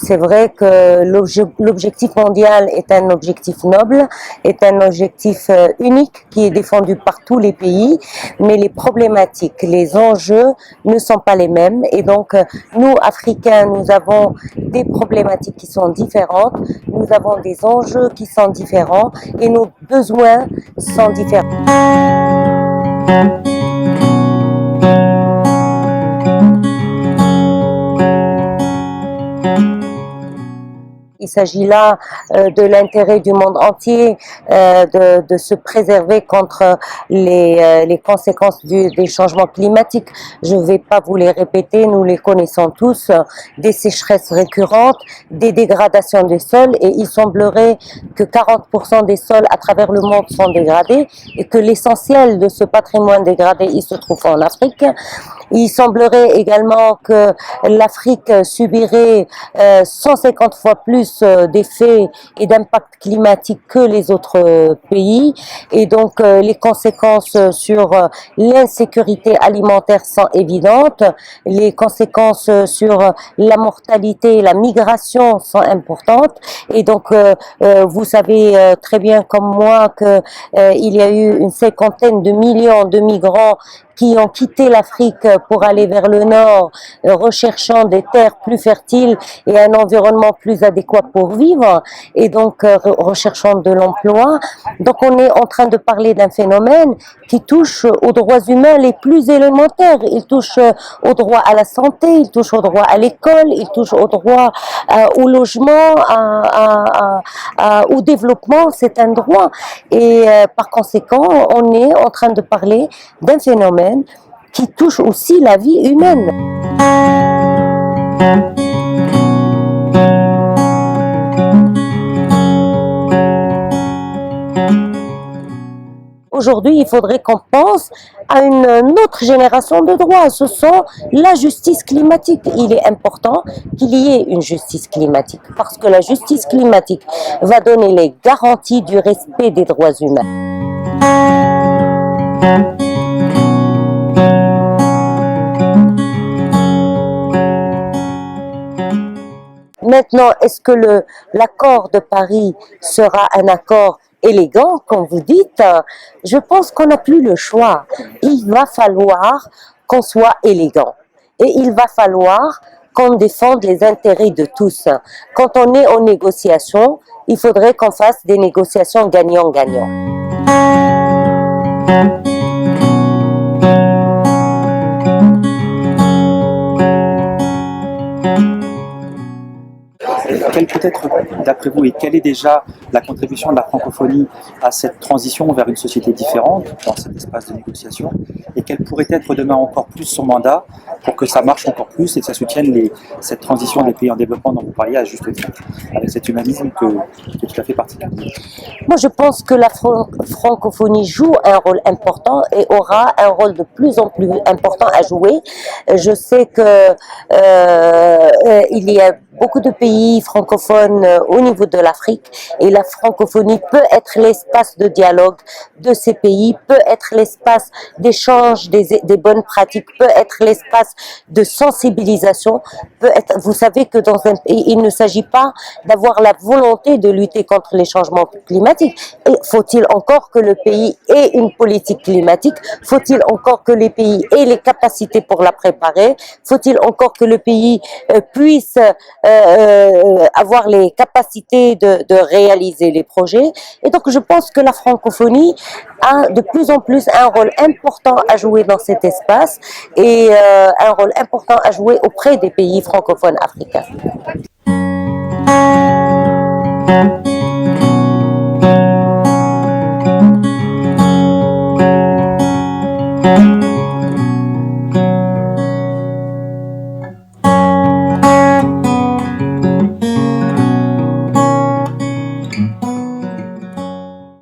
C'est vrai que l'objectif mondial est un objectif noble, est un objectif unique qui est défendu par tous les pays, mais les problématiques, les enjeux ne sont pas les mêmes. Et donc, nous, Africains, nous avons des problématiques qui sont différentes, nous avons des enjeux qui sont différents et nos besoins sont différents. Il s'agit là de l'intérêt du monde entier, de se préserver contre les conséquences des changements climatiques. Je ne vais pas vous les répéter, nous les connaissons tous, des sécheresses récurrentes, des dégradations des sols, et il semblerait que 40% des sols à travers le monde sont dégradés et que l'essentiel de ce patrimoine dégradé, il se trouve en Afrique. Il semblerait également que l'Afrique subirait 150 fois plus d'effets et d'impact climatique que les autres pays, et donc les conséquences sur l'insécurité alimentaire sont évidentes, les conséquences sur la mortalité et la migration sont importantes, et donc vous savez très bien comme moi que il y a eu une 50aine de millions de migrants qui ont quitté l'Afrique pour aller vers le nord, recherchant des terres plus fertiles et un environnement plus adéquat pour vivre, et donc recherchant de l'emploi. Donc on est en train de parler d'un phénomène qui touche aux droits humains les plus élémentaires. Il touche au droit à la santé, il touche au droit à l'école, il touche au droit au logement, au développement. C'est un droit, et par conséquent on est en train de parler d'un phénomène qui touche aussi la vie humaine. Aujourd'hui, il faudrait qu'on pense à une autre génération de droits. Ce sont la justice climatique. Il est important qu'il y ait une justice climatique, parce que la justice climatique va donner les garanties du respect des droits humains. Maintenant, est-ce que l'accord de Paris sera un accord élégant, comme vous dites? Je pense qu'on n'a plus le choix. Il va falloir qu'on soit élégant. Et il va falloir qu'on défende les intérêts de tous. Quand on est en négociation, il faudrait qu'on fasse des négociations gagnant-gagnant. Quelle peut être, d'après vous, et quelle est déjà la contribution de la francophonie à cette transition vers une société différente dans cet espace de négociation, et quel pourrait être demain encore plus son mandat pour que ça marche encore plus et que ça soutienne cette transition des pays en développement dont vous parliez à juste titre, avec cet humanisme qui est tout à fait particulier? Moi, je pense que la francophonie joue un rôle important et aura un rôle de plus en plus important à jouer. Je sais que il y a beaucoup de pays francophones au niveau de l'Afrique, et la francophonie peut être l'espace de dialogue de ces pays, peut être l'espace d'échange des bonnes pratiques, peut être l'espace de sensibilisation, peut être, vous savez que dans un pays, il ne s'agit pas d'avoir la volonté de lutter contre les changements climatiques. Et faut-il encore que le pays ait une politique climatique? Faut-il encore que les pays aient les capacités pour la préparer? Faut-il encore que le pays puisse avoir les capacités de réaliser les projets? Et donc je pense que la francophonie a de plus en plus un rôle important à jouer dans cet espace, et un rôle important à jouer auprès des pays francophones africains.